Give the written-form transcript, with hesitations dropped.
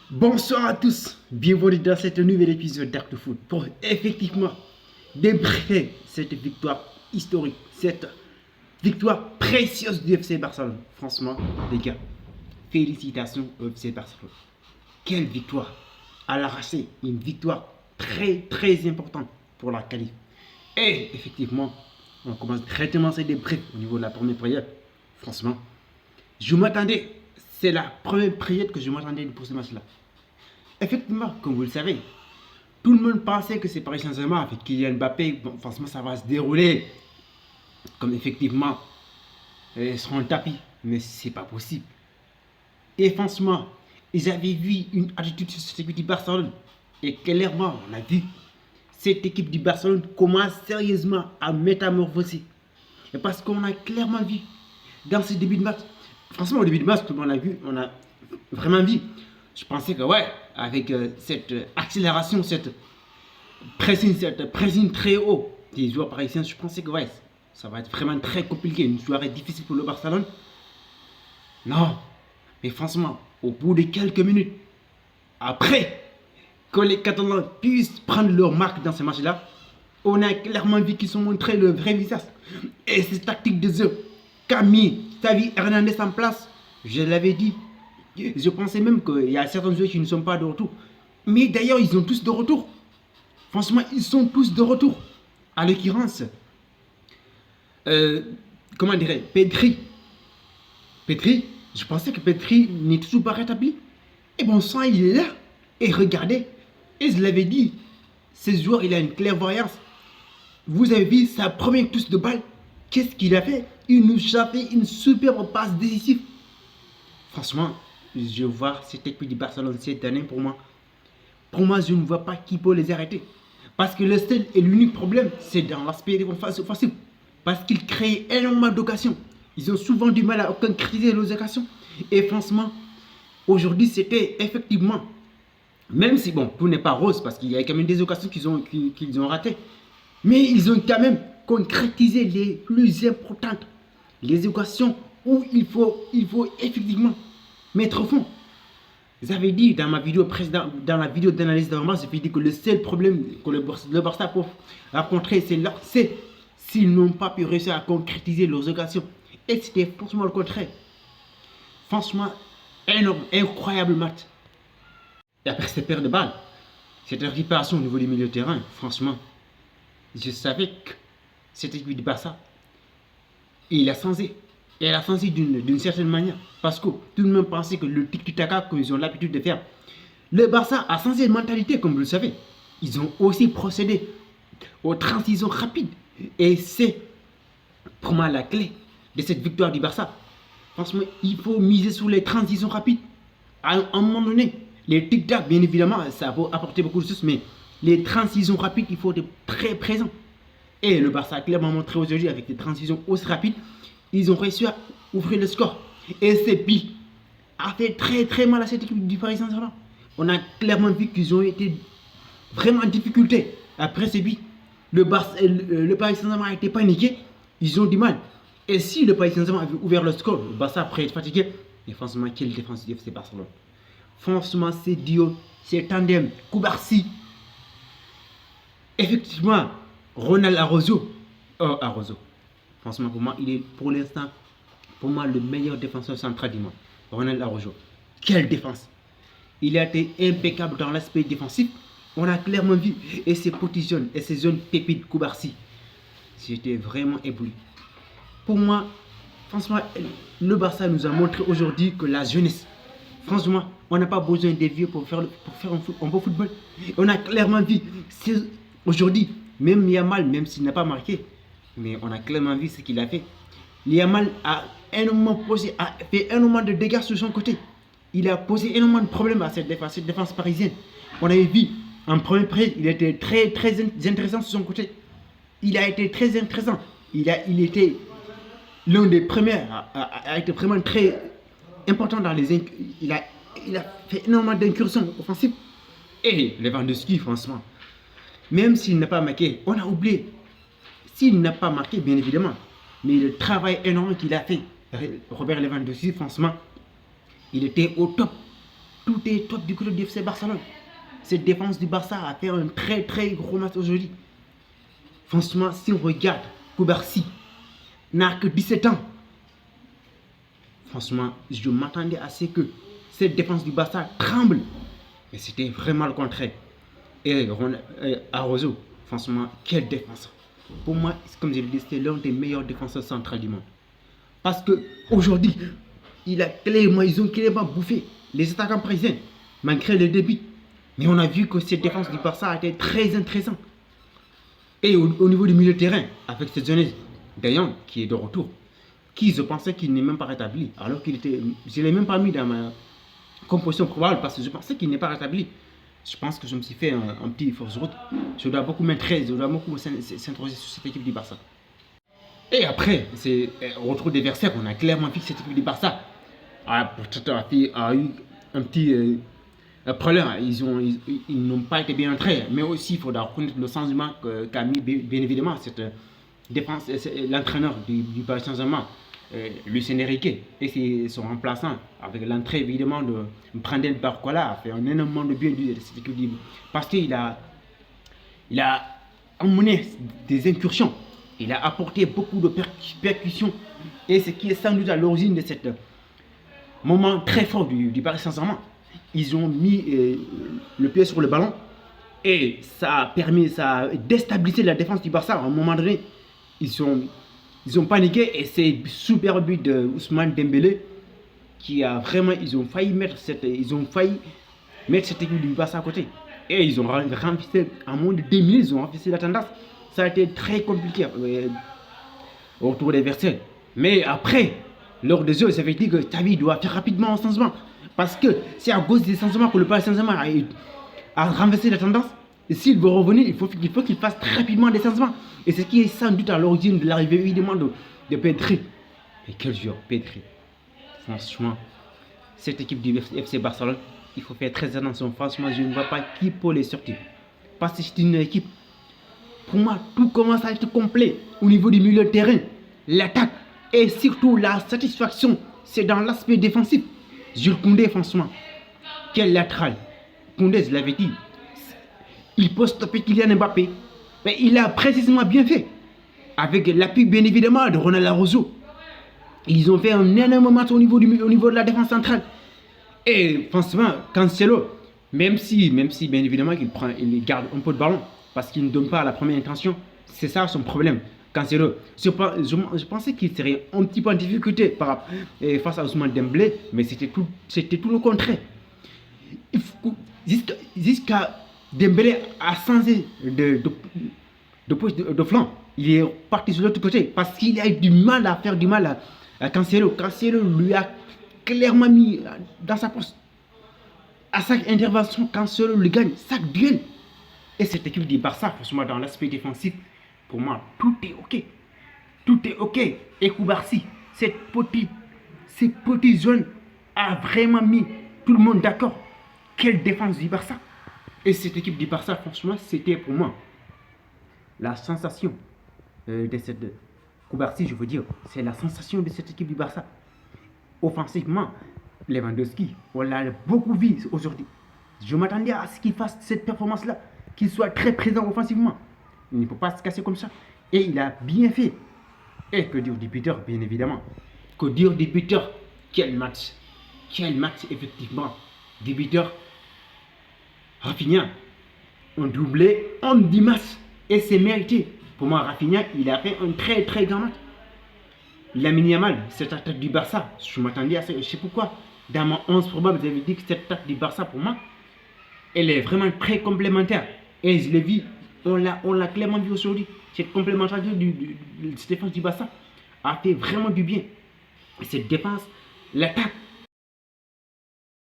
Bonsoir à tous, bienvenue dans cet nouvel épisode d'Acte Foot pour effectivement débriefer cette victoire historique, cette victoire précieuse du FC Barcelone. Franchement, les gars, félicitations au FC Barcelone. Quelle victoire à l'arraché, une victoire très importante pour la qualif. Et effectivement, on commence directement ces débriefs au niveau de la première prière. Franchement, je m'attendais, c'est la première prière que je m'attendais pour ce match-là. Effectivement, comme vous le savez, tout le monde pensait que c'est Paris Saint-Germain avec Kylian Mbappé. Bon, franchement, ça va se dérouler comme effectivement sur un tapis, mais c'est pas possible. Et franchement, ils avaient vu une attitude sur cette équipe du Barcelone. Et clairement, on a vu cette équipe du Barcelone commence sérieusement à métamorphoser. Et parce qu'on a clairement vu dans ce début de match, franchement, au début de match, tout le monde a vu, on a vraiment vu. Je pensais que, ouais, avec cette accélération, cette pressing très haut des joueurs parisiens, je pensais que, ouais, ça va être vraiment très compliqué. Une soirée difficile pour le Barcelone. Non, mais franchement, au bout de quelques minutes, après que les Catalans puissent prendre leur marque dans ce match-là, on a clairement vu qu'ils ont montré le vrai visage. Et cette tactique de jeu, Camille, Xavi Hernandez en place, je l'avais dit. Je pensais même qu'il y a certains joueurs qui ne sont pas de retour. Mais d'ailleurs, ils sont tous de retour. Franchement, ils sont tous de retour. À l'occurrence, comment dirais-je, Pedri. Pedri, je pensais que Pedri n'est toujours pas rétabli. Et bon sang, il est là. Et regardez, et je l'avais dit, ce joueur, il a une clairvoyance. Vous avez vu sa première touche de balle. Qu'est-ce qu'il a fait? Il nous a fait une superbe passe décisive. Franchement, je vois cette équipe du Barcelone cette année pour moi, je ne vois pas qui peut les arrêter. Parce que le seul et l'unique problème, c'est dans l'aspect offensif. Parce qu'ils créent énormément d'occasions. Ils ont souvent du mal à concrétiser leurs occasions. Et franchement, aujourd'hui, c'était effectivement, même si bon, tout n'est pas rose, parce qu'il y a quand même des occasions qu'ils ont ratées, mais ils ont quand même concrétisé les plus importantes. Les occasions où il faut effectivement mettre au fond. Vous avez dit dans ma vidéo précédente, dans la vidéo d'analyse de match, j'ai dit que le seul problème que le Barça peut rencontrer, c'est s'ils n'ont pas pu réussir à concrétiser leurs occasions. Et c'était franchement le contraire. Franchement, énorme, incroyable match. Et après cette paire de balles, cette récupération au niveau du milieu de terrain, franchement, je savais que cette équipe du Barça, il a changé. Et elle a changé d'une certaine manière. Parce que tout le monde pensait que le tiki-taka qu'ils ont l'habitude de faire. Le Barça a changé de mentalité, comme vous le savez. Ils ont aussi procédé aux transitions rapides. Et c'est pour moi la clé de cette victoire du Barça. Franchement, il faut miser sur les transitions rapides. À un moment donné, les tic-tac, bien évidemment, ça va apporter beaucoup de choses. Mais les transitions rapides, il faut être très présent. Et le Barça a clairement montré aujourd'hui avec des transitions aussi rapides. Ils ont réussi à ouvrir le score. Et Sepi a fait très mal à cette équipe du Paris Saint-Germain. On a clairement vu qu'ils ont été vraiment en difficulté. Après Sepi, le Paris Saint-Germain a été paniqué. Ils ont du mal. Et si le Paris Saint-Germain avait ouvert le score, le Barça après être fatigué, et franchement, quelle défense du FC Barcelone. Franchement, c'est duo, c'est tandem, Koubarsi. Effectivement, Ronald Araujo. Oh, Araujo. Franchement, pour moi, il est pour l'instant, pour moi, le meilleur défenseur central du monde. Ronald Araujo. Quelle défense! Il a été impeccable dans l'aspect défensif. On a clairement vu. Et ses petits jeunes, et ses jeunes pépites Koubarsi. J'étais vraiment ébloui. Pour moi, franchement, le Barça nous a montré aujourd'hui que la jeunesse, franchement, on n'a pas besoin des vieux pour faire un beau football. On a clairement vu. Aujourd'hui, même Yamal, même s'il n'a pas marqué, mais on a clairement vu ce qu'il a fait. Yamal a fait énormément de dégâts sur son côté. Il a posé énormément de problèmes à cette défense parisienne. On avait vu en première période, il était très intéressant sur son côté. Il a été très intéressant. Il était l'un des premiers a été vraiment très important dans les il a fait énormément d'incursions offensives. Et Lewandowski, franchement, même s'il n'a pas marqué, on a oublié. S'il n'a pas marqué, bien évidemment, mais le travail énorme qu'il a fait, Robert Lewandowski, franchement, il était au top. tout est top du côté du FC Barcelone. Cette défense du Barça a fait un très très gros match aujourd'hui. Franchement, si on regarde, Koubarsi n'a que 17 ans. Franchement, je m'attendais à ce que cette défense du Barça tremble. Mais c'était vraiment le contraire. Et Araujo, franchement, quelle défense. Pour moi, comme je l'ai dit, c'est l'un des meilleurs défenseurs centrales du monde. Parce qu'aujourd'hui, ils ont clairement bouffé les attaquants parisiens, malgré le début. Mais on a vu que cette défense du Barça a été très intéressante. Et au niveau du milieu de terrain, avec cette jeunesse Dayan qui est de retour, qui je pensais qu'il n'est même pas rétabli, alors qu'il était. Je ne l'ai même pas mis dans ma composition probable parce que je pensais qu'il n'est pas rétabli. Je pense que je me suis fait un petit force route. Je dois beaucoup m'intéresser, je dois beaucoup s'interroger sur cette équipe du Barça. Et après, c'est au retour des adversaires, on a clairement vu que cette équipe du Barça a eu un petit problème. Ils n'ont pas été bien entrés, mais aussi il faudra reconnaître le changement qu'a mis bien évidemment cette défense, l'entraîneur du Paris Saint-Germain, Lucien Enrique, et son remplaçant, avec l'entrée évidemment de Brandon Barcola, a fait un énormément de bien de cette équipe parce qu'il a emmené des incursions, il a apporté beaucoup de percussions, et ce qui est sans doute à l'origine de ce moment très fort du Paris Saint-Germain. Ils ont mis le pied sur le ballon et ça a déstabilisé la défense du Barça. À un moment donné, ils ont paniqué et c'est super but de Ousmane Dembélé qui a vraiment, ils ont failli mettre cette équipe du Barça à côté. Et ils ont renversé, en moins de 2 minutes, ils ont renversé la tendance. Ça a été très compliqué au retour des adversaires. Mais après, lors des jeux, ça veut dire que Xavi doit faire rapidement un changement. Parce que c'est à cause des changements que le Paris Saint-Germain a renversé la tendance. Et s'il veut revenir, il faut qu'il fasse très rapidement des changements. Et c'est ce qui est sans doute à l'origine de l'arrivée évidemment de Pedri. Et quel joueur, Pedri. Franchement, cette équipe du FC Barcelone, il faut faire très attention. Franchement, je ne vois pas qui peut les sortir. Parce que c'est une équipe, pour moi, tout commence à être complet au niveau du milieu de terrain. L'attaque et surtout la satisfaction, c'est dans l'aspect défensif. Jules Koundé, franchement, quel latéral. Koundé, je l'avais dit, il peut stopper Kylian Mbappé. Mais il a précisément bien fait. Avec l'appui, bien évidemment, de Ronald Araujo. Ils ont fait un énorme match au niveau de la défense centrale. Et franchement, Cancelo, même si bien évidemment, il garde un peu de ballon, parce qu'il ne donne pas à la première intention, c'est ça son problème. Cancelo, je pensais qu'il serait un petit peu en difficulté face à Ousmane Dembélé, mais c'était tout le contraire. Jusqu'à Dembélé a changé de flanc. Il est parti sur l'autre côté parce qu'il a eu du mal à faire du mal à Cancelo. Cancelo lui a clairement mis dans sa poste. À chaque intervention, Cancelo lui gagne chaque duel. Et cette équipe du Barça, franchement, dans l'aspect défensif, pour moi, tout est ok. Tout est ok. Et Koubarsi, ces petits jeunes a vraiment mis tout le monde d'accord. Quelle défense du Barça. Et cette équipe du Barça, franchement, c'était pour moi la sensation de cette Koubarsi, je veux dire. C'est la sensation de cette équipe du Barça. Offensivement, Lewandowski, on l'a beaucoup vu aujourd'hui. Je m'attendais à ce qu'il fasse cette performance-là, qu'il soit très présent offensivement. Il ne peut pas se casser comme ça. Et il a bien fait. Et que dire du buteur, bien évidemment. Que dire du buteur. Quel match. Quel match, effectivement. Du buteur. Rafinha. Un doublé en 10 matchs. Et c'est mérité. Pour moi, Rafinha, il a fait un très très grand match. Lamine Yamal, cette attaque du Barça, je m'attendais à ça. Je sais pourquoi. Dans mon 11 probable, j'avais dit que cette attaque du Barça, pour moi, elle est vraiment très complémentaire. Et je l'ai vu. On l'a clairement vu aujourd'hui. Cette complémentarité de cette défense du Barça a fait vraiment du bien. Et cette défense, l'attaque